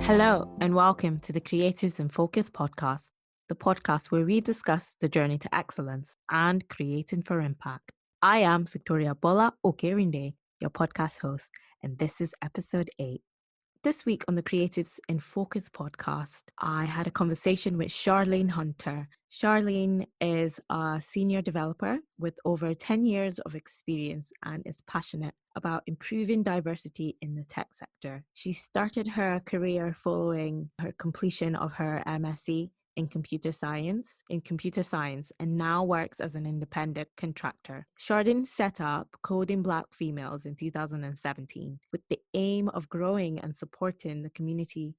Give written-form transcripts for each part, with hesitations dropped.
Hello, and welcome to the Creatives in Focus podcast, the podcast where we discuss the journey to excellence and creating for impact. I am Victoria Bola Okerinde, your podcast host, and this is episode 8. This week on the Creatives in Focus podcast, I had a conversation with Charlene Hunter. Charlene is a senior developer with over 10 years of experience and is passionate about improving diversity in the tech sector. She started her career following her completion of her MSc in computer science, and now works as an independent contractor. Charlene set up Coding Black Females in 2017 with the aim of growing and supporting the community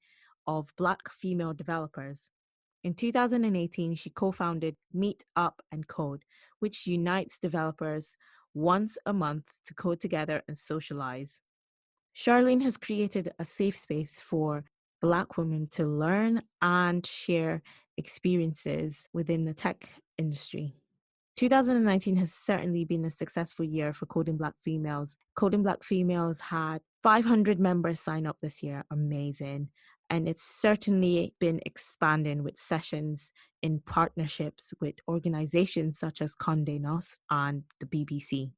of Black female developers. In 2018, she co-founded Meet Up and Code, which unites developers once a month to code together and socialize. Charlene has created a safe space for Black women to learn and share experiences within the tech industry. 2019 has certainly been a successful year for Coding Black Females. Coding Black Females had 500 members sign up this year. Amazing. And it's certainly been expanding with sessions in partnerships with organizations such as Condé Nast and the BBC.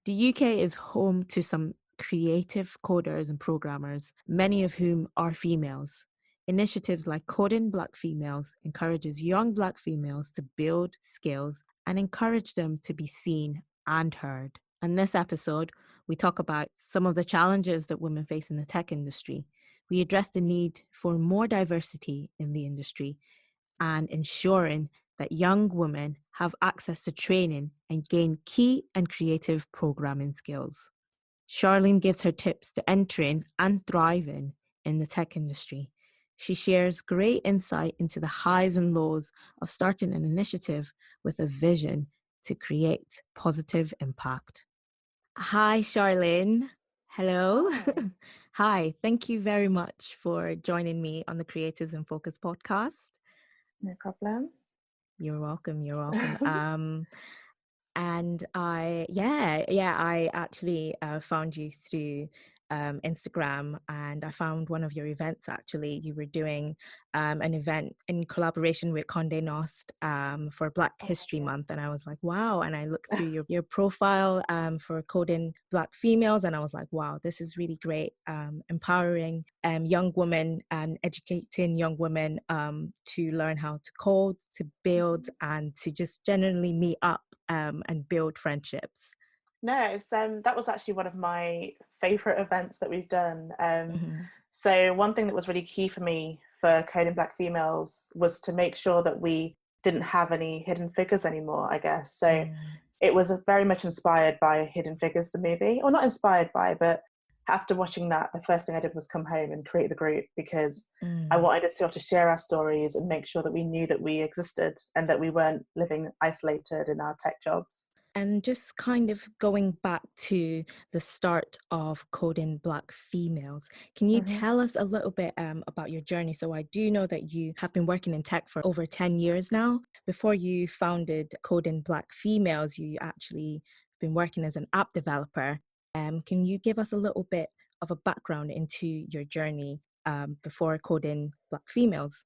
The UK is home to some creative coders and programmers, many of whom are females. Initiatives like Coding Black Females encourages young Black females to build skills and encourage them to be seen and heard. In this episode, we talk about some of the challenges that women face in the tech industry. We address the need for more diversity in the industry and ensuring that young women have access to training and gain key and creative programming skills. Charlene gives her tips to entering and thriving in the tech industry. She shares great insight into the highs and lows of starting an initiative with a vision to create positive impact. Hi, Charlene. Hello. Hi. Hi. Thank you very much for joining me on the Creatives in Focus podcast. No problem. You're welcome. You're welcome. And I actually found you through Instagram, and I found one of your events. Actually, you were doing an event in collaboration with Condé Nast for Black History Month, and I was like, wow. And I looked through your profile for Coding Black Females, and I was like, wow, this is really great, empowering young women and educating young women to learn how to code, to build, and to just generally meet up and build friendships. No, it's, that was actually one of my favourite events that we've done. Mm-hmm. So one thing that was really key for me for Coding Black Females was to make sure that we didn't have any hidden figures anymore, I guess. So it was very much inspired by Hidden Figures, the movie. Or not inspired by, but after watching that, the first thing I did was come home and create the group because I wanted us to be able to share our stories and make sure that we knew that we existed and that we weren't living isolated in our tech jobs. And just kind of going back to the start of Coding Black Females, can you tell us a little bit about your journey? So I do know that you have been working in tech for over 10 years now. Before you founded Coding Black Females, you actually been working as an app developer. Can you give us a little bit of a background into your journey before Coding Black Females?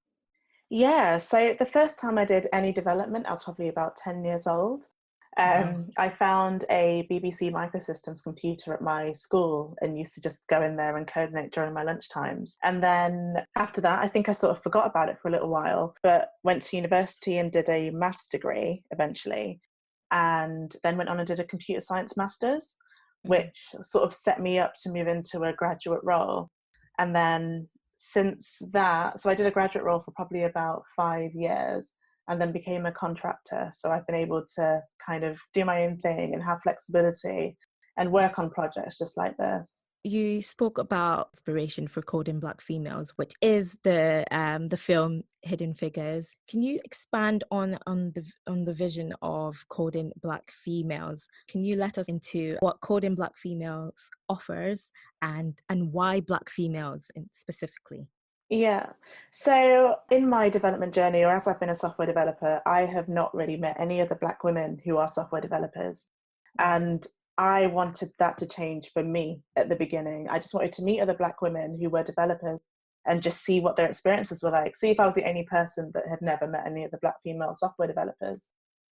Yeah, so the first time I did any development, I was probably about 10 years old. Wow. I found a BBC Microsystems computer at my school and used to just go in there and coordinate during my lunch times. And then after that, I think I sort of forgot about it for a little while, but went to university and did a maths degree eventually, and then went on and did a computer science master's, which sort of set me up to move into a graduate role. And then since that, so I did a graduate role for probably about 5 years and then became a contractor. So I've been able to kind of do my own thing and have flexibility and work on projects just like this. You spoke about inspiration for Coding Black Females, which is the film Hidden Figures. Can you expand on the vision of Coding Black Females? Can you let us into what Coding Black Females offers and why Black females specifically? Yeah. So in my development journey, or as I've been a software developer, I have not really met any other Black women who are software developers. And I wanted that to change for me at the beginning. I just wanted to meet other Black women who were developers and just see what their experiences were like. See if I was the only person that had never met any of the Black female software developers.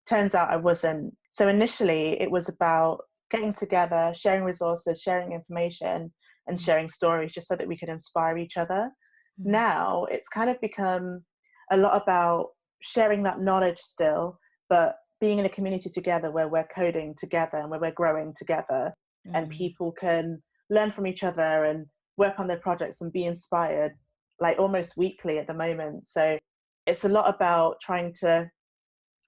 Turns out I wasn't. So initially it was about getting together, sharing resources, sharing information, and sharing stories just so that we could inspire each other. Now it's kind of become a lot about sharing that knowledge still, but being in a community together where we're coding together and where we're growing together, and people can learn from each other and work on their projects and be inspired, like almost weekly at the moment. So it's a lot about trying to,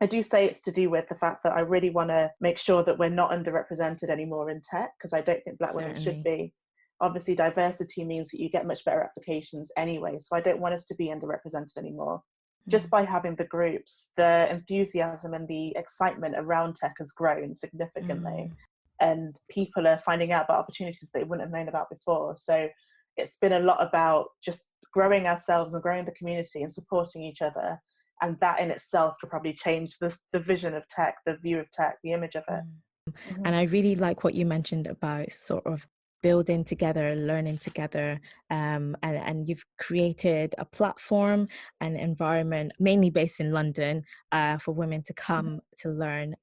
I do say it's to do with the fact that I really want to make sure that we're not underrepresented anymore in tech, because I don't think Black women should be. Obviously, diversity means that you get much better applications anyway. So I don't want us to be underrepresented anymore. Just by having the groups, the enthusiasm and the excitement around tech has grown significantly. And people are finding out about opportunities they wouldn't have known about before. So it's been a lot about just growing ourselves and growing the community and supporting each other. And that in itself could probably change the vision of tech, the view of tech, the image of it. And I really like what you mentioned about sort of building together, learning together, and you've created a platform and environment mainly based in London for women to come to learn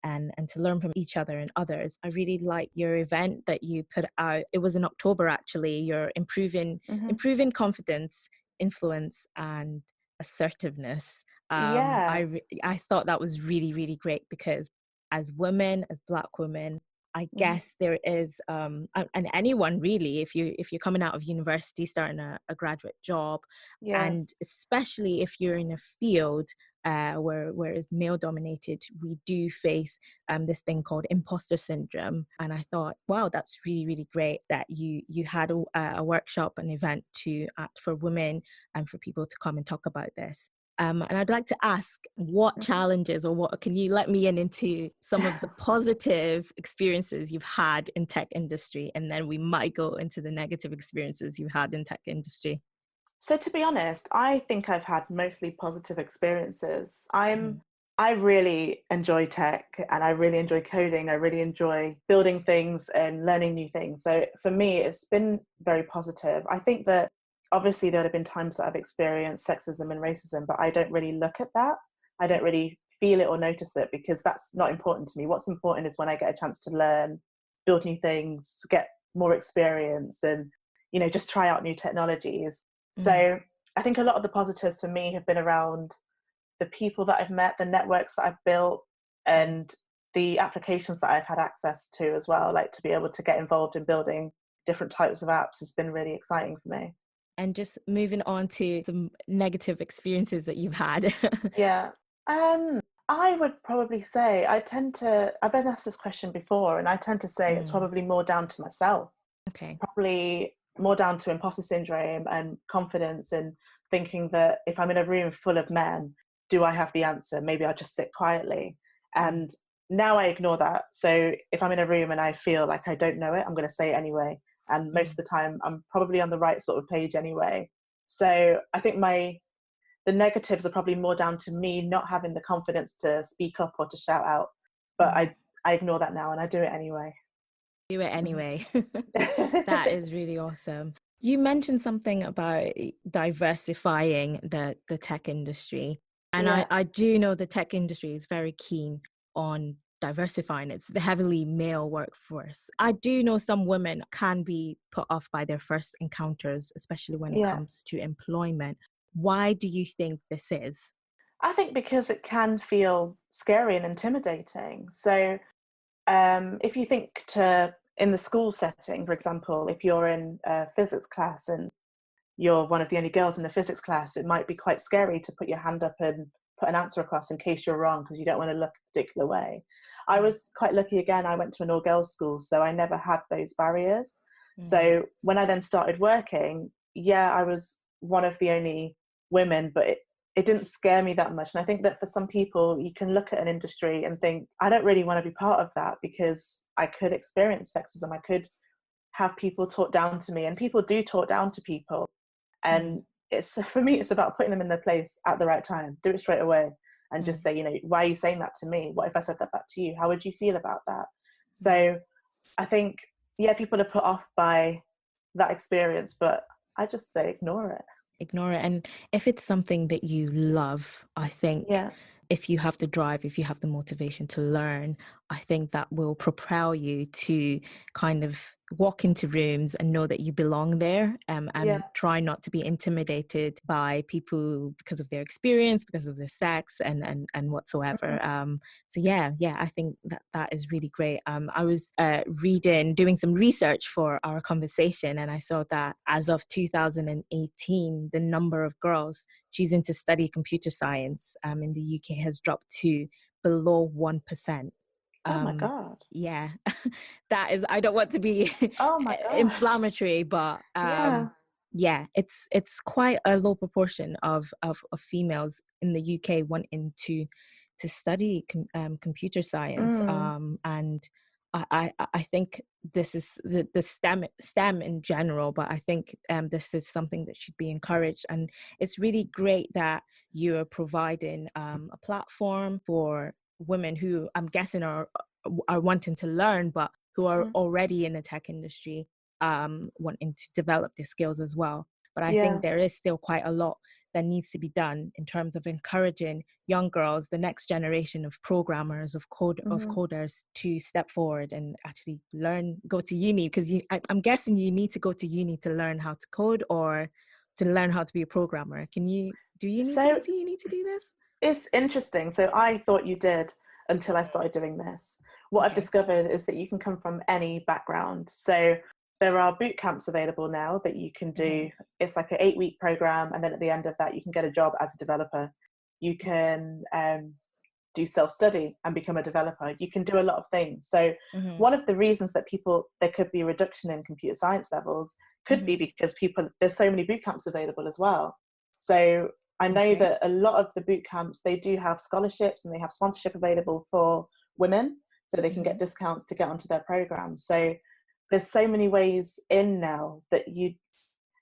and to learn from each other and others. I really like your event that you put out. It was in October, actually. You're improving confidence, influence, and assertiveness. I thought that was really, really great, because as women, as Black women, I guess there is, and anyone really, if you're coming out of university, starting a graduate job, and especially if you're in a field where it's male dominated, we do face this thing called imposter syndrome. And I thought, wow, that's really, really great that you had a workshop, an event to act for women and for people to come and talk about this. And I'd like to ask, what challenges, or what can you let me into some of the positive experiences you've had in tech industry, and then we might go into the negative experiences you've had in tech industry. So to be honest, I think I've had mostly positive experiences. I really enjoy tech, and I really enjoy coding. I really enjoy building things and learning new things. So for me, it's been very positive. I think that obviously there have been times that I've experienced sexism and racism, but I don't really look at that. I don't really feel it or notice it, because that's not important to me. What's important is when I get a chance to learn, build new things, get more experience, and, just try out new technologies. So I think a lot of the positives for me have been around the people that I've met, the networks that I've built, and the applications that I've had access to as well. Like, to be able to get involved in building different types of apps has been really exciting for me. And just moving on to some negative experiences that you've had. Yeah. I would probably say I've been asked this question before, and I tend to say it's probably more down to myself. Okay. Probably more down to imposter syndrome and confidence, and thinking that if I'm in a room full of men, do I have the answer? Maybe I'll just sit quietly. And now I ignore that. So if I'm in a room and I feel like I don't know it, I'm going to say it anyway. And most of the time, I'm probably on the right sort of page anyway. So I think the negatives are probably more down to me not having the confidence to speak up or to shout out. But I ignore that now, and I do it anyway. Do it anyway. That is really awesome. You mentioned something about diversifying the tech industry. And I do know the tech industry is very keen on diversifying its heavily male workforce. I do know some women can be put off by their first encounters, especially when it comes to employment. Why do you think this is? I think because it can feel scary and intimidating. So if you think in the school setting, for example, if you're in a physics class and you're one of the only girls in the physics class, it might be quite scary to put your hand up and put an answer across in case you're wrong, because you don't want to look a particular way. I was quite lucky again. I went to an all-girls school, so I never had those barriers. So when I then started working, I was one of the only women, but it didn't scare me that much. And I think that for some people, you can look at an industry and think, I don't really want to be part of that, because I could experience sexism. I could have people talk down to me, and people do talk down to people. And for me, it's about putting them in their place at the right time. Do it straight away and just say, why are you saying that to me? What if I said that back to you? How would you feel about that? So I think, people are put off by that experience, but I just say ignore it. Ignore it. And if it's something that you love, I think Yeah, if you have the drive, if you have the motivation to learn, I think that will propel you to kind of walk into rooms and know that you belong there, yeah. and try not to be intimidated by people because of their experience, because of their sex, and Mhm, whatsoever. So yeah, I think that that is really great. I was doing some research for our conversation, and I saw that as of 2018, the number of girls choosing to study computer science in the UK has dropped to below 1%. oh my Um, God. yeah, that is, I don't want to be Oh my gosh. inflammatory, but Yeah. yeah, it's quite a low proportion of females in the UK wanting to study computer science. Mm, And I think this is the STEM in general, but I think this is something that should be encouraged. And it's really great that you're providing a platform for women who I'm guessing are wanting to learn, but who are mhm. already in the tech industry, wanting to develop their skills as well. But I think Yeah. there is still quite a lot that needs to be done in terms of encouraging young girls, the next generation of programmers, of Mhm. coders, to step forward and actually learn, go to uni. Because I'm guessing you need to go to uni to learn how to code or to learn how to be a programmer. Do you need to go So to uni to do this? it's interesting. So I thought you did until I started doing this. What I've Okay. discovered is that you can come from any background. So there are boot camps available now that you can Hmm. do. It's like an 8-week program, and then at the end of that, you can get a job as a developer. You can do self-study and become a developer. You can do a lot of things. So Hmm. one of the reasons that there could be a reduction in computer science levels could be Hmm. because there's so many boot camps available as well. So I know Okay. that a lot of the boot camps, they do have scholarships and they have sponsorship available for women, so they can Hmm. get discounts to get onto their programs. So there's so many ways in now that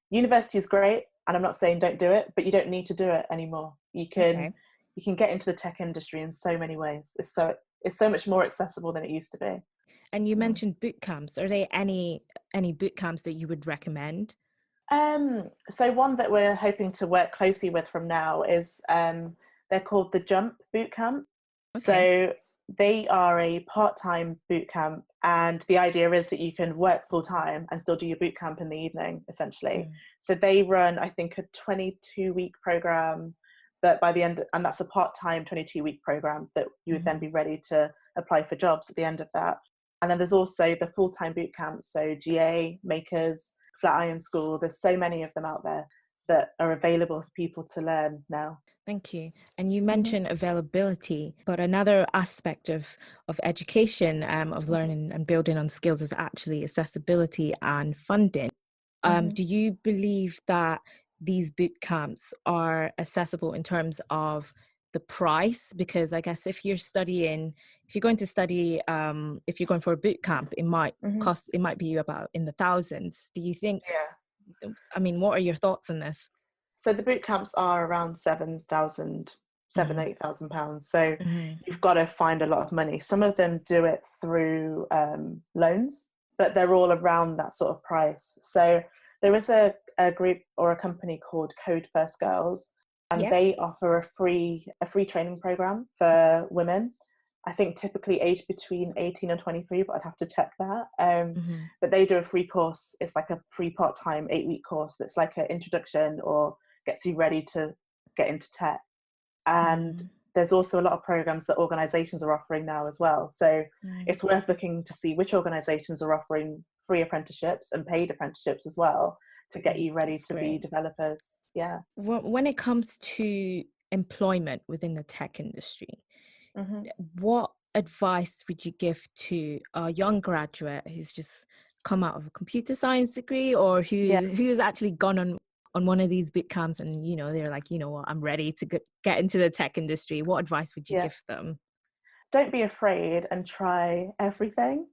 university is great, and I'm not saying don't do it, but you don't need to do it anymore. Okay. You can get into the tech industry in so many ways. It's so much more accessible than it used to be. And you Mm. mentioned boot camps. Are there any boot camps that you would recommend? So one that we're hoping to work closely with from now is they're called the Jump Boot Camp. Okay. So they are a part-time boot camp, and the idea is that you can work full-time and still do your boot camp in the evening, essentially. Mm. So they run, I think, a 22-week program that by the end, and that's a part-time 22-week program that you would then Hmm. be ready to apply for jobs at the end of that. And then there's also the full-time boot camps, so GA, Makers, Flatiron School. There's so many of them out there that are available for people to learn now. Thank you. And you Hmm. mentioned availability, but another aspect of education, of Hmm. learning and building on skills, is actually accessibility and funding. Hmm. Do you believe that these boot camps are accessible in terms of the price? Because I guess if you're going to study, if you're going for a boot camp, Hmm. it might be about in the thousands. Do you think, Yeah. I mean, what are your thoughts on this? So the boot camps are around 7,000, Hmm. £8,000. So Hmm. you've got to find a lot of money. Some of them do it through loans, but they're all around that sort of price. So there is a group or a company called Code First Girls, and Yeah. they offer a free training program for women. I think typically aged between 18 and 23, but I'd have to check that. Hmm. But they do a free course. It's like a free part-time 8-week course that's like an introduction or gets you ready to get into tech. And Mm, there's also a lot of programs that organizations are offering now as well. So mm, it's worth looking to see which organizations are offering free apprenticeships and paid apprenticeships as well to get you ready that's to be great. developers. Yeah. When it comes to employment within the tech industry, Hmm. what advice would you give to a young graduate who's just come out of a computer science degree, or Yeah. who's actually gone on one of these boot camps and they're like, what, I'm ready to get into the tech industry? What advice would you Yeah. give them? Don't be afraid and try everything.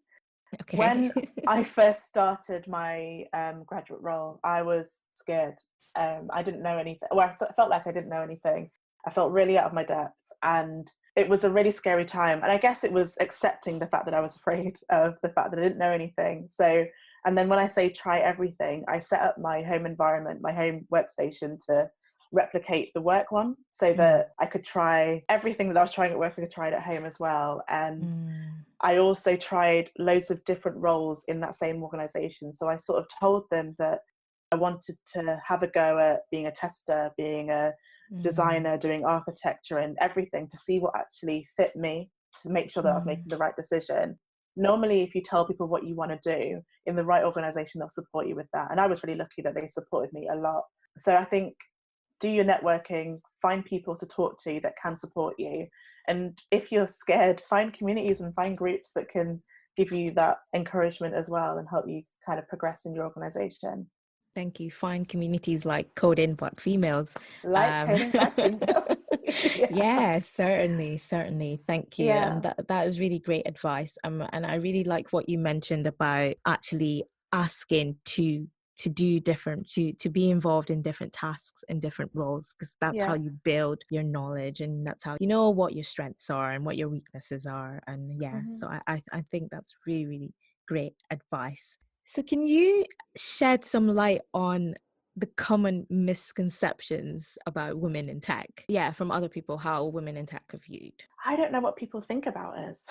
Okay. When I first started my graduate role, I was scared. I didn't know anything. Well, I felt like I didn't know anything. I felt really out of my depth, and it was a really scary time. And I guess it was accepting the fact that I was afraid of the fact that I didn't know anything. So And then when I say try everything, I set up my home environment, my home workstation to replicate the work one so that I could try everything that I was trying at work, I could try it at home as well. And I also tried loads of different roles in that same organization. So I sort of told them that I wanted to have a go at being a tester, being a designer, doing architecture and everything to see what actually fit me, to make sure that I was making the right decision. Normally, if you tell people what you want to do in the right organization, they'll support you with that. And I was really lucky that they supported me a lot. So I think do your networking, find people to talk to that can support you. And if you're scared, find communities and find groups that can give you that encouragement as well and help you kind of progress in your organization. Thank you. Find communities like Coding Black Females. Like Coding Black Females. Yeah, certainly. Thank you. Yeah. And that is really great advice. And I really like what you mentioned about actually asking to do different, to be involved in different tasks and different roles, because that's how you build your knowledge, and that's how you know what your strengths are and what your weaknesses are. And so I think that's really, really great advice. So can you shed some light on the common misconceptions about women in tech? Yeah, from other people, how women in tech are viewed. I don't know what people think about us.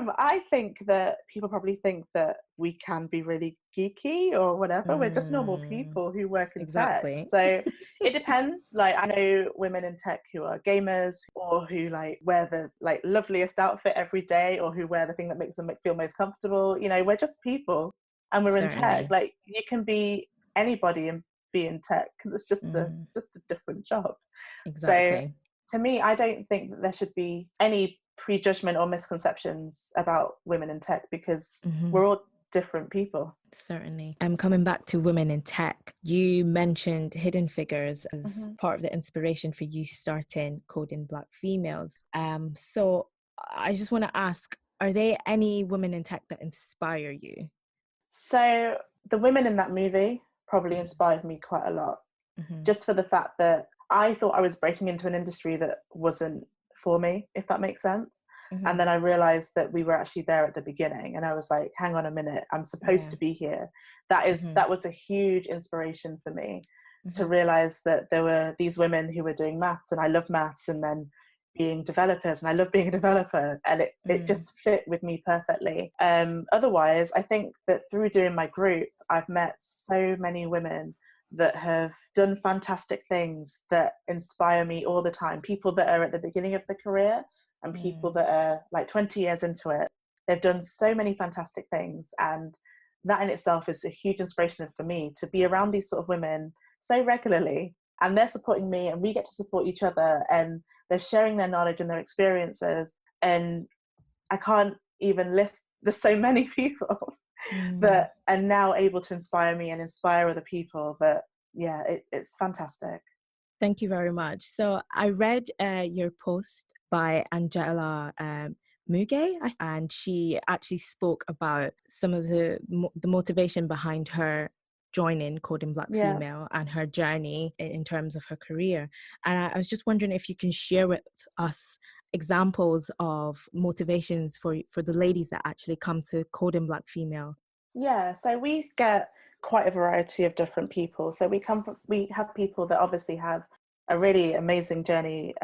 I think that people probably think that we can be really geeky or whatever. We're just normal people who work in tech. So it depends. Like, I know women in tech who are gamers or who like wear the like loveliest outfit every day or who wear the thing that makes them feel most comfortable. You know, we're just people and we're in tech. Like, you can be anybody and be in tech because it's just a different job. Exactly. So to me, I don't think that there should be any prejudgment or misconceptions about women in tech because we're all different people. Certainly. Coming back to women in tech, you mentioned Hidden Figures as part of the inspiration for you starting Coding Black Females. So I just want to ask, are there any women in tech that inspire you? So the women in that movie probably inspired me quite a lot, just for the fact that I thought I was breaking into an industry that wasn't for me, if that makes sense. And then I realized that we were actually there at the beginning and I was like, hang on a minute, I'm supposed to be here. That was a huge inspiration for me to realize that there were these women who were doing maths, and I love maths, and then being developers, and I love being a developer, and it just fit with me perfectly. Otherwise, I think that through doing my group, I've met so many women that have done fantastic things that inspire me all the time. People that are at the beginning of the career and people that are like 20 years into it. They've done so many fantastic things, and that in itself is a huge inspiration for me to be around these sort of women so regularly, and they're supporting me and we get to support each other, and they're sharing their knowledge and their experiences, and I can't even list, there's so many people that are now able to inspire me and inspire other people that it's fantastic. Thank you very much. So I read your post by Angela Muge, and she actually spoke about some of the motivation behind her joining Coding Black Female and her journey in terms of her career. And I was just wondering if you can share with us examples of motivations for the ladies that actually come to Coding Black Female. Yeah, so we get quite a variety of different people. So we have people that obviously have a really amazing journey,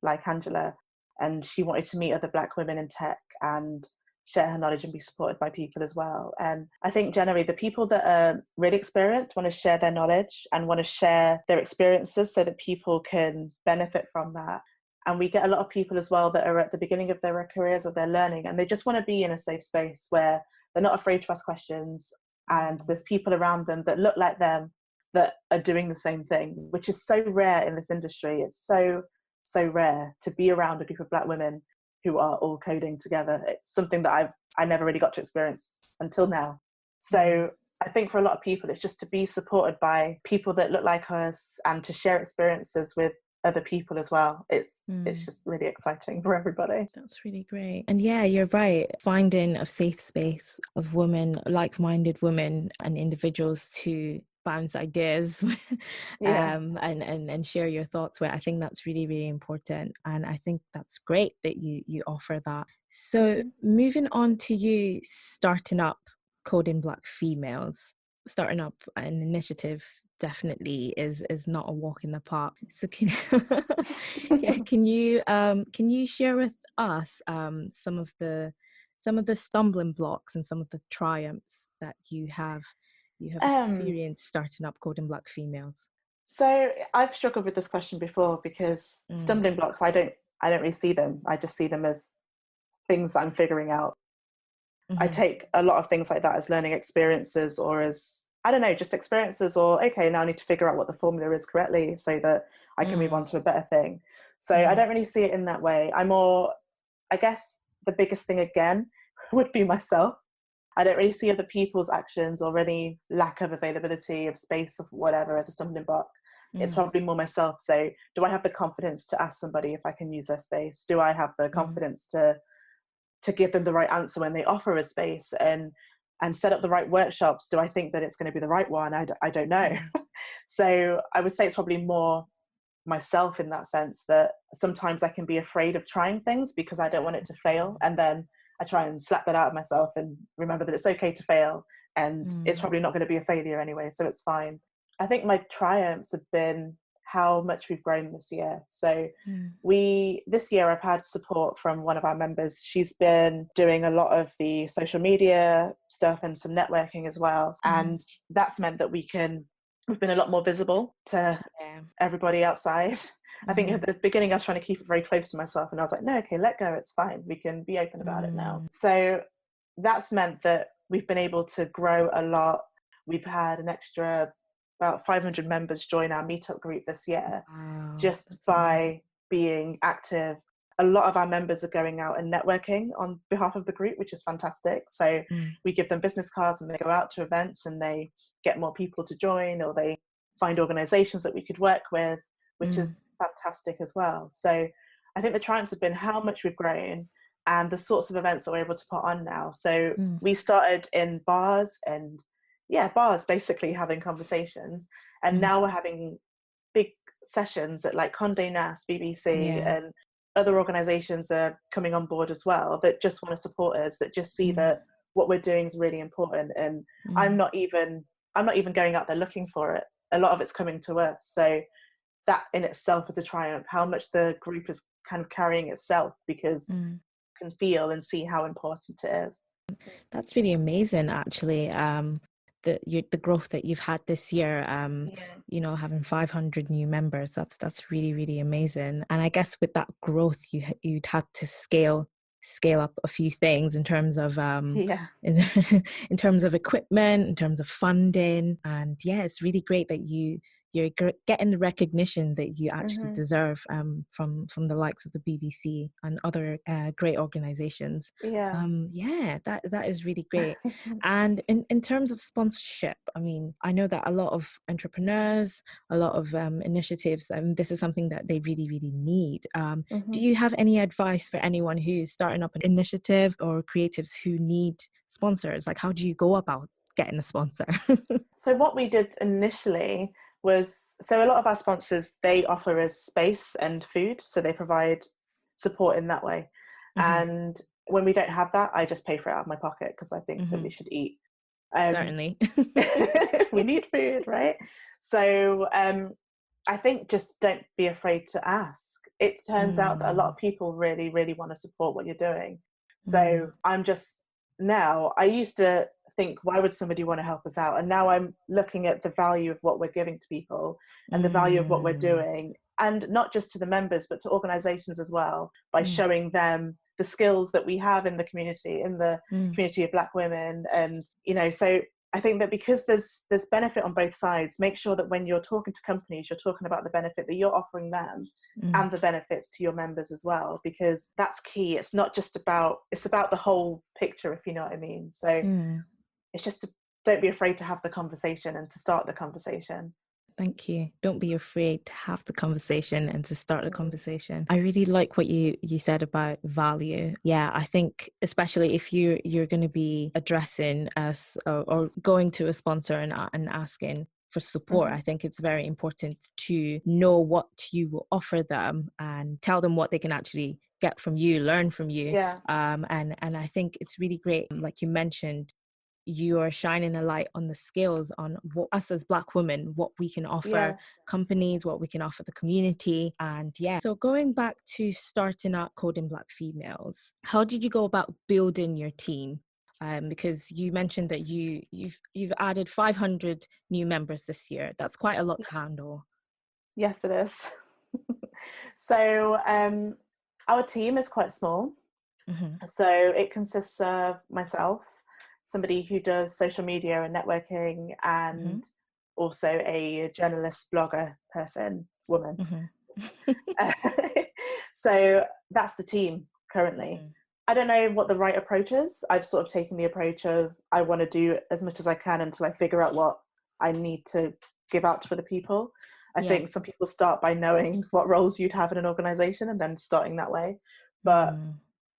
like Angela, and she wanted to meet other Black women in tech and share her knowledge and be supported by people as well. And I think generally the people that are really experienced want to share their knowledge and want to share their experiences so that people can benefit from that. And we get a lot of people as well that are at the beginning of their careers or their learning, and they just want to be in a safe space where they're not afraid to ask questions, and there's people around them that look like them that are doing the same thing, which is so rare in this industry. It's so rare to be around a group of Black women who are all coding together. It's something that I never really got to experience until now. So I think for a lot of people, it's just to be supported by people that look like us and to share experiences with other people as well. It's just really exciting for everybody. That's really great. And yeah, you're right. Finding a safe space of women, like-minded women and individuals to bounce ideas Yeah. and share your thoughts with. I think that's really, really important. And I think that's great that you offer that. So Mhm. moving on to you starting up Coding Black Females, starting up an initiative definitely is not a walk in the park. So can yeah, can you share with us some of the stumbling blocks and some of the triumphs that you have um, experienced starting up Coding Black Females? so I've struggled with this question before because Mm, stumbling blocks, I don't really see them. I just see them as things that I'm figuring out. I mm-hmm, take a lot of things like that as learning experiences or as, I don't know, just experiences or, okay, now I need to figure out what the formula is correctly so that I can move on mm, to a better thing. So I mm-hmm, don't really see it in that way. I'm more, I guess the biggest thing again would be myself. I don't really see other people's actions or any lack of availability of space of whatever as a stumbling block. It's mm, probably more myself. So do I have the confidence to ask somebody if I can use their space? Do I have the mm, confidence to give them the right answer when they offer a space and set up the right workshops? Do I think that it's going to be the right one? I don't know. mm, So I would say it's probably more myself in that sense, that sometimes I can be afraid of trying things because I don't want it to fail, and then I try and slap that out of myself and remember that it's okay to fail and it's mm, probably not going to be a failure anyway, so it's fine. I think my triumphs have been how much we've grown this year. So mm, we this year I've had support from one of our members. She's been doing a lot of the social media stuff and some networking as well, mm. and that's meant that we've been a lot more visible to Yeah. everybody outside. I think Mm-hmm, at the beginning I was trying to keep it very close to myself, and I was like, no, okay, let go, it's fine. We can be open about it now. mm. So that's meant that we've been able to grow a lot. We've had an extra about 500 members join our meetup group this year Wow, just that's amazing. by being active. A lot of our members are going out and networking on behalf of the group, which is fantastic. So Mm, we give them business cards and they go out to events and they get more people to join, or they find organizations that we could work with, which mm, is fantastic as well. So I think the triumphs have been how much we've grown and the sorts of events that we're able to put on now. So mm, we started in bars and, yeah, bars basically having conversations. And mm. now we're having big sessions at like Condé Nast, BBC, Yeah. and other organizations are coming on board as well that just want to support us, that just see Mm, that what we're doing is really important. And I'm mm, not even I'm not even going out there looking for it. A lot of it's coming to us. So that in itself is a triumph, how much the group is kind of carrying itself, because mm. you can feel and see how important it is. That's really amazing, actually. The growth that you've had this year. Yeah. You know, having 500 new members. That's really, really amazing. And I guess with that growth, you'd had to scale up a few things in terms of Yeah. in, in terms of equipment, in terms of funding, and yeah, it's really great that getting the recognition that you actually Hmm. deserve from the likes of the BBC and other great organizations. Yeah. Yeah, that is really great. And in terms of sponsorship, I mean, I know that a lot of entrepreneurs, a lot of initiatives, and this is something that they really, really need. Do Hmm. you have any advice for anyone who's starting up an initiative or creatives who need sponsors? Like, how do you go about getting a sponsor? So what we did initially was, so a lot of our sponsors, they offer us space and food, so they provide support in that way. Hmm. And when we don't have that, I just pay for it out of my pocket because I think that Hmm. we should eat. Um, Certainly. we need food, right? So I think just don't be afraid to ask. It turns out that a lot Mm, of people really, really want to support what you're doing. mm, So I'm just now, I used to think, why would somebody want to help us out? And now I'm looking at the value of what we're giving to people and the value of what we're mm, doing. And not just to the members, but to organizations as well, by mm, showing them the skills that we have in the mm, community of Black women. And, so I think that because there's benefit on both sides, make sure that when you're talking to companies, you're talking about the benefit that you're offering them mm, and the benefits to your members as well, because that's key. It's not just it's about the whole picture, if you know what I mean. So mm. it's just don't be afraid to have the conversation and to start the conversation. Thank you. Don't be afraid to have the conversation and to start the Mm. conversation. I really like what you said about value. Yeah, I think especially if you're going to be addressing us or going to a sponsor and asking, for support. I think it's very important to know what you will offer them and tell them what they can actually get from you, learn from you. Yeah. And I think it's really great, like you mentioned, you are shining a light on the skills on what us as Black women, what we can offer Yeah. companies, what we can offer the community. And yeah, so going back to starting out Coding Black Females, how did you go about building your team? Because you mentioned that you've added 500 new members this year. That's quite a lot to handle. Yes, it is. So our team is quite small. Mm-hmm. So it consists of myself, somebody who does social media and networking, Mm-hmm. and also a journalist, blogger person, woman. Mm-hmm. So that's the team currently. Mm-hmm. I don't know what the right approach is. I've sort of taken the approach of I want to do as much as I can until I figure out what I need to give out to other people. I Yeah. think some people start by knowing what roles you'd have in an organization and then starting that way. But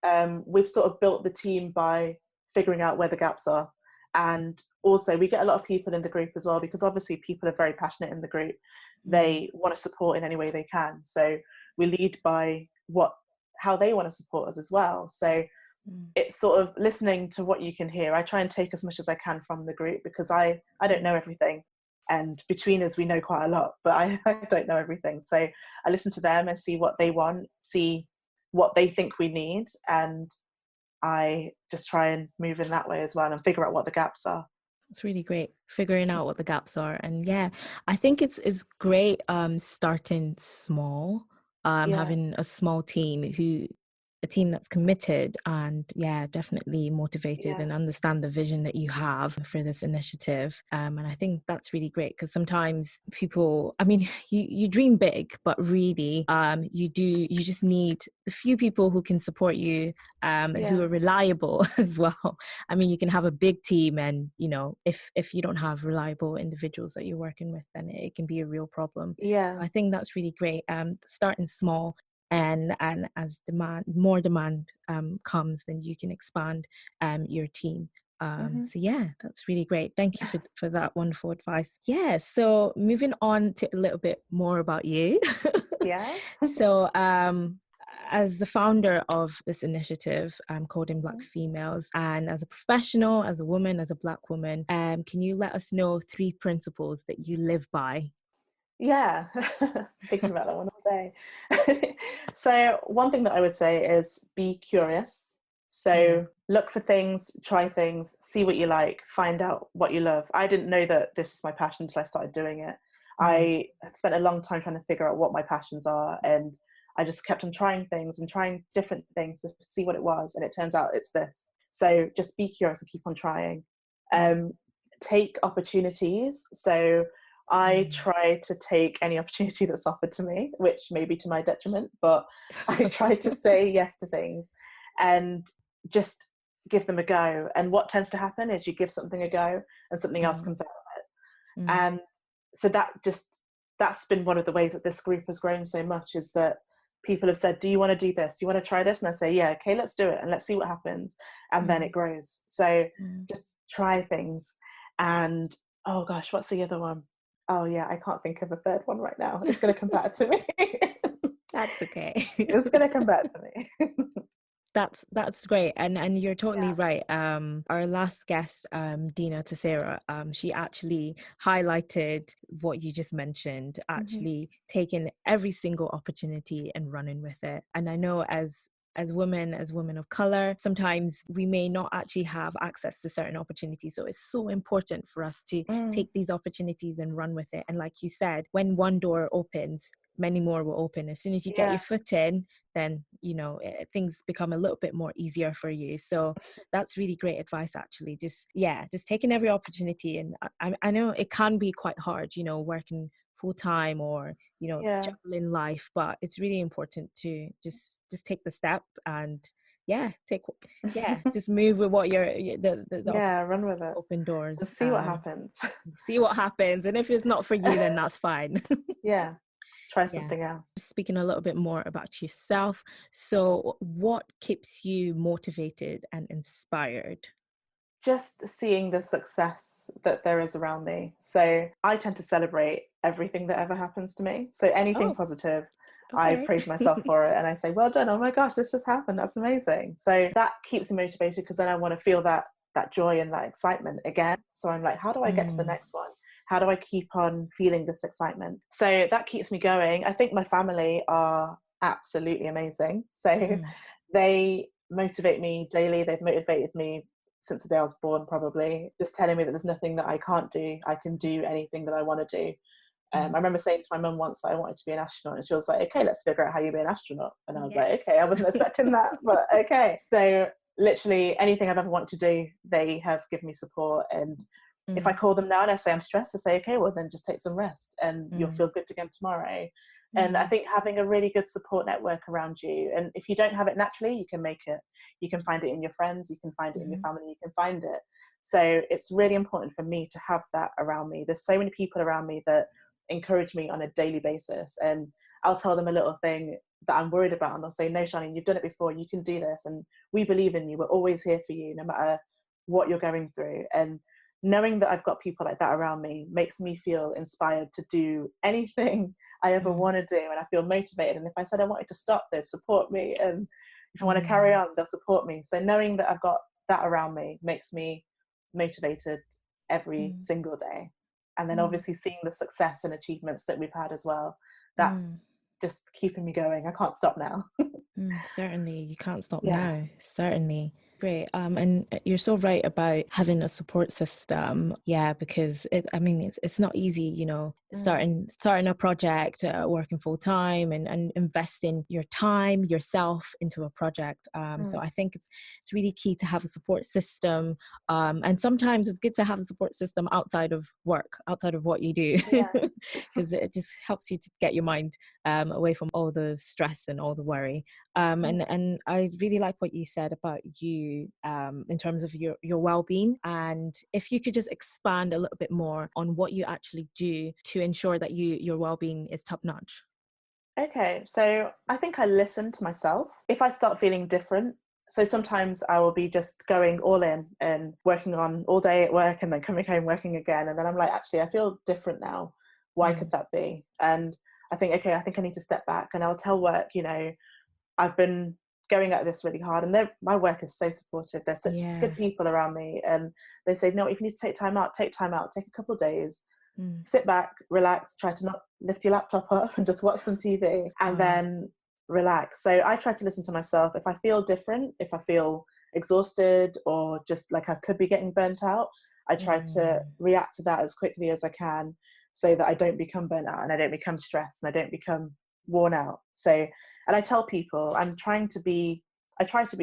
Mm-hmm. we've sort of built the team by figuring out where the gaps are. And also, we get a lot of people in the group as well, because obviously people are very passionate in the group. They want to support in any way they can. So we lead by how they want to support us as well. So Mm-hmm. it's sort of listening to what you can hear. I try and take as much as I can from the group, because I don't know everything. And between us, we know quite a lot, but I don't know everything. So I listen to them and see what they want, see what they think we need. And I just try and move in that way as well and figure out what the gaps are. It's really great figuring out what the gaps are. And yeah, I think it's great starting small, Yeah, having a small team a team that's committed and yeah, definitely motivated yeah, and understand the vision that you have for this initiative. And I think that's really great because sometimes people, I mean, you dream big, but really you just need a few people who can support you, who yeah, are reliable as well. I mean, you can have a big team and, if you don't have reliable individuals that you're working with, then it can be a real problem. So yeah. I think that's really great. Starting small and as more demand comes, then you can expand your team. Hmm. So yeah, that's really great. Thank you for that wonderful advice. Yeah, so moving on to a little bit more about you. Yeah. So as the founder of this initiative, Coding Black Females, and as a professional, as a woman, as a Black woman, can you let us know 3 principles that you live by? Yeah, thinking about that one all day. So one thing that I would say is be curious. Mm, So look for things, try things, see what you like, find out what you love. I didn't know that this is my passion until I started doing it. mm, I have spent a long time trying to figure out what my passions are, and I just kept on trying things and trying different things to see what it was, and it turns out it's this. So just be curious and keep on trying. mm, Um, Take opportunities. So I mm. try to take any opportunity that's offered to me, which may be to my detriment, but I try to say yes to things and just give them a go. And what tends to happen is you give something a go and something else Mm, comes out of it. mm, And so that's been one of the ways that this group has grown so much, is that people have said, do you want to do this? Do you want to try this? And I say, yeah, okay, let's do it and let's see what happens. And then it mm, grows. So mm. just try things. And oh gosh, what's the other one? Oh yeah, I can't think of a third one right now. It's going to come back to me. That's okay. It's going to come back to me. That's great, and you're totally Yeah. right. Our last guest, Dina Tessera, she actually highlighted what you just mentioned, Hmm. actually taking every single opportunity and running with it. And I know as women of color, sometimes we may not actually have access to certain opportunities. So it's so important for us to Mm, take these opportunities and run with it. And like you said, when one door opens, many more will open. As soon as you get your yeah. foot in, then things become a little bit more easier for you. So that's really great advice, actually. Just taking every opportunity. And I know it can be quite hard, working full time or Yeah. juggling life, but it's really important to just take the step and just move with what the Yeah. Run with it open and doors. see what happens. See what happens, and if it's not for you, then that's fine. Yeah. Try Yeah. something else. Speaking a little bit more about yourself. So, what keeps you motivated and inspired? just seeing the success that there is around me. So I tend to celebrate everything that ever happens to me. So anything Oh, positive, I okay. praise myself for it and I say, well done. Oh my gosh, this just happened. That's amazing. So that keeps me motivated because then I want to feel that joy and that excitement again. So I'm like, how do I get to the Mm, next one? How do I keep on feeling this excitement? So that keeps me going. I think my family are absolutely amazing. So mm, they motivate me daily. They've motivated me since the day I was born, probably, just telling me that there's nothing that I can't do. I can do anything that I want to do. I mm. remember saying to my mum once that I wanted to be an astronaut, and she was like, "Okay, let's figure out how you be an astronaut." And I was like, Yes. "Okay, I wasn't expecting that, but okay." So literally anything I've ever wanted to do, they have given me support. And if I Mm, call them now and I say I'm stressed, they say, "Okay, well then just take some rest, and you'll mm, feel good again tomorrow." And I mm, think having a really good support network around you, and if you don't have it naturally, you can make it. You can find it in your friends, you can find it in your mhm, family, you can find it. So it's really important for me to have that around me. There's so many people around me that encourage me on a daily basis, and I'll tell them a little thing that I'm worried about, and they'll say, "No, Charlene, you've done it before, you can do this, and we believe in you, we're always here for you no matter what you're going through." And knowing that I've got people like that around me makes me feel inspired to do anything I ever mm, want to do, and I feel motivated. And if I said I wanted to stop, they'd support me, and if I want to carry mm, on, they'll support me. So knowing that I've got that around me makes me motivated every mm, single day. And then mm, obviously seeing the success and achievements that we've had as well, mm. that's just keeping me going. I can't stop now. Certainly, you can't stop Yeah. now. Certainly. Great. And you're so right about having a support system. Yeah, because I mean, it's not easy, Mm. starting a project, working full time, and investing your time, yourself into a project. So Mm. I think it's really key to have a support system. And sometimes it's good to have a support system outside of work, outside of what you do, Yeah. because it just helps you to get your mind away from all the stress and all the worry. Mm. And I really like what you said about you in terms of your well-being. And if you could just expand a little bit more on what you actually do to ensure that your well-being is top notch. Okay, so I think I listen to myself. If I start feeling different, so sometimes I will be just going all in and working on all day at work and then coming home working again. And then I'm like, actually, I feel different now. Why could Mm, that be? And I think, okay, I think I need to step back, and I'll tell work, I've been going at this really hard, and my work is so supportive. There's such good yeah. people around me, and they say, no, if you need to take time out, take time out, take a couple of days, Mm, sit back, relax, try to not lift your laptop up and just watch some TV and wow. then relax. So I try to listen to myself. If I feel different, if I feel exhausted or just like I could be getting burnt out, I try to Mm, react to that as quickly as I can so that I don't become burnt out and I don't become stressed and I don't become worn out. So, and I tell people I try to be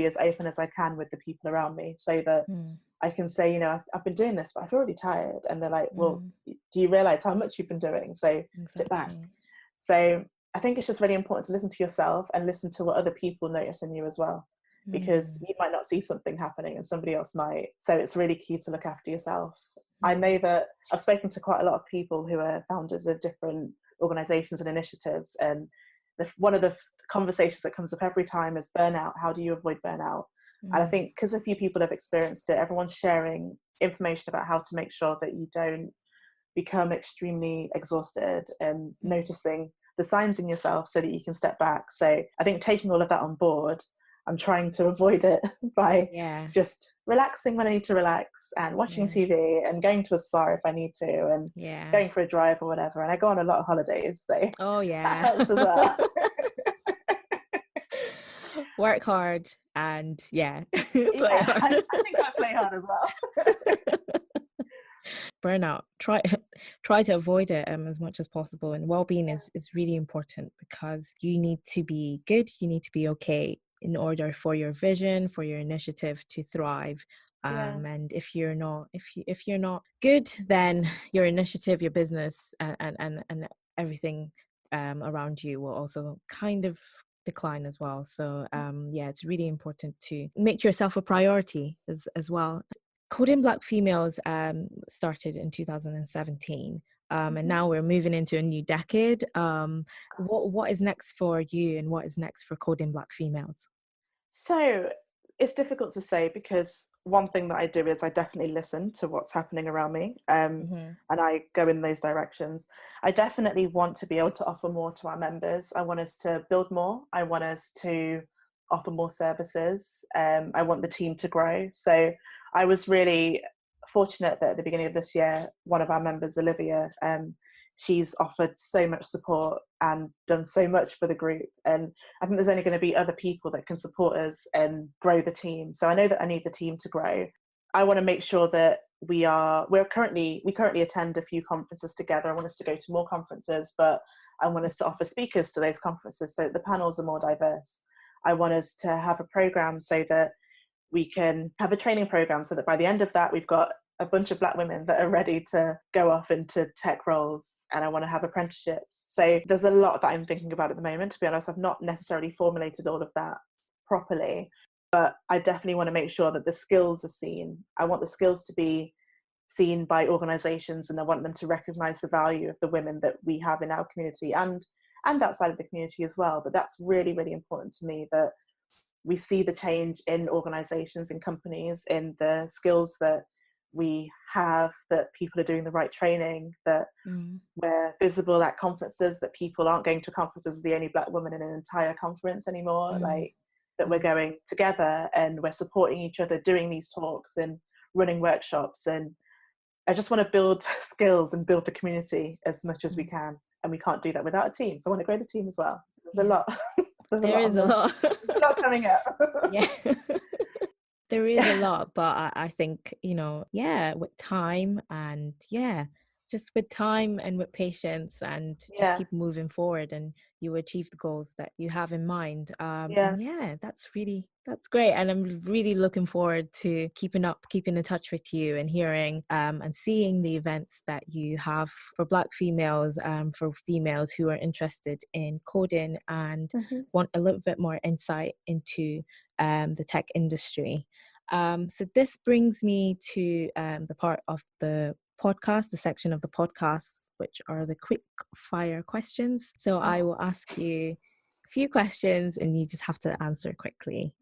as open as I can with the people around me so that mm, I can say, I've been doing this, but I feel really tired. And they're like, well, mm, do you realize how much you've been doing? So sit back. exactly. So I think it's just really important to listen to yourself and listen to what other people notice in you as well, because Mm, you might not see something happening and somebody else might. So it's really key to look after yourself. I mm, know that I've spoken to quite a lot of people who are founders of different organizations and initiatives. And one of the conversations that comes up every time is burnout. How do you avoid burnout? And I mm, think because a few people have experienced it, everyone's sharing information about how to make sure that you don't become extremely exhausted and mm. noticing the signs in yourself so that you can step back. So I think taking all of that on board, I'm trying to avoid it by Yeah, just relaxing when I need to relax and watching yeah, TV and going to a spa if I need to and yeah. going for a drive or whatever. And I go on a lot of holidays, so Oh, that yeah. helps as well. Work hard and yeah, play Yeah, hard. I think I play hard as well. Burnout, try to avoid it as much as possible. And well-being is really important because you need to be good, you need to be okay in order for your vision, for your initiative to thrive. Yeah, And if you're not good, then your initiative, your business, and everything around you will also kind of decline as well. So yeah, it's really important to make yourself a priority as well. Coding Black Females started in 2017, and yeah. now we're moving into a new decade. What is next for you, and what is next for Coding Black Females? So it's difficult to say because one thing that I do is I definitely listen to what's happening around me, Mm-hmm. and I go in those directions. I definitely want to be able to offer more to our members. I want us to build more. I want us to offer more services. I want the team to grow. So I was really fortunate that at the beginning of this year, one of our members, Olivia, she's offered so much support and done so much for the group. And I think there's only going to be other people that can support us and grow the team. So I know that I need the team to grow. I want to make sure that we currently attend a few conferences together. I want us to go to more conferences, but I want us to offer speakers to those conferences so that the panels are more diverse. I want us to have a program so that we can have a training program so that by the end of that, we've got a bunch of Black women that are ready to go off into tech roles, and I want to have apprenticeships. So there's a lot that I'm thinking about at the moment. To be honest, I've not necessarily formulated all of that properly, but I definitely want to make sure that the skills are seen. I want the skills to be seen by organisations, and I want them to recognise the value of the women that we have in our community and outside of the community as well. But that's really, really important to me, that we see the change in organizations and companies, in the skills that we have, that people are doing the right training, that we're visible at conferences, that people aren't going to conferences as the only Black woman in an entire conference anymore, like that we're going together and we're supporting each other, doing these talks and running workshops. And I just want to build skills and build the community as much as we can. And we can't do that without a team. So I want to grow the team as well. There's a lot. There is a lot. There's a lot coming up. Yeah. There is a lot, but I think, with time and just with time and with patience and just keep moving forward, and you achieve the goals that you have in mind. And that's great. And I'm really looking forward to keeping in touch with you and hearing and seeing the events that you have for Black females, for females who are interested in coding and want a little bit more insight into the tech industry. So this brings me to the part of the podcast, the section of the podcast, which are the quick fire questions. So I will ask you a few questions and you just have to answer quickly.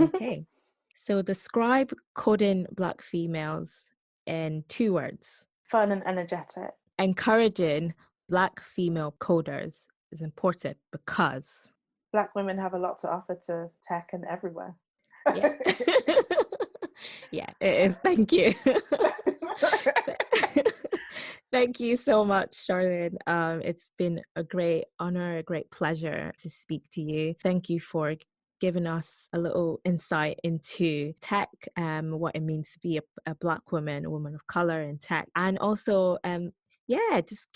Okay. So describe coding Black females in 2 words. Fun and energetic. Encouraging Black female coders is important because Black women have a lot to offer to tech and everywhere. Yeah. Yeah, it is. Thank you. Thank you so much, Charlene. It's been a great honor, a great pleasure to speak to you. Thank you for giving us a little insight into tech, what it means to be a Black woman, a woman of color in tech, and also just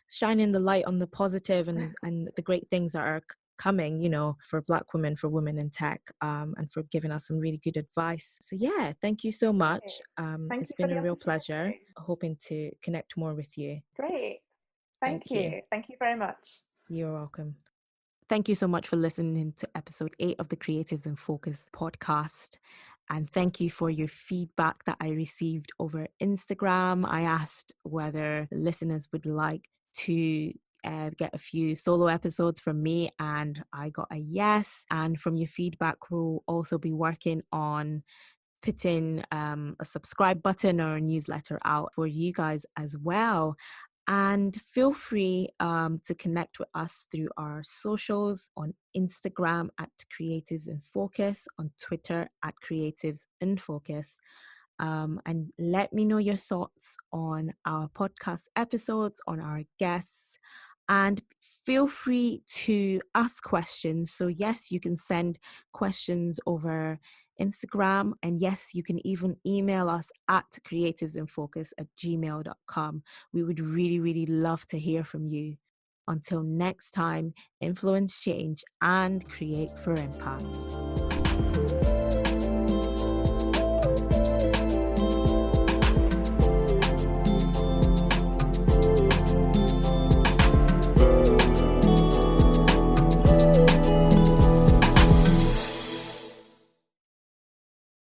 shining the light on the positive and the great things that are coming, for Black women, for women in tech, and for giving us some really good advice. So thank you so much. It's been a real pleasure. Hoping to connect more with you. Great. Thank you. Thank you very much. You're welcome. Thank you so much for listening to episode 8 of the Creatives in Focus podcast. And thank you for your feedback that I received over Instagram. I asked whether listeners would like to get a few solo episodes from me, and I got a yes. And from your feedback, we'll also be working on putting a subscribe button or a newsletter out for you guys as well. And feel free to connect with us through our socials on Instagram at Creatives in Focus, on Twitter at Creatives in Focus. And let me know your thoughts on our podcast episodes, on our guests. And feel free to ask questions. So yes, you can send questions over Instagram. And yes, you can even email us at creativesinfocus@gmail.com. We would really, really love to hear from you. Until next time, influence change and create for impact.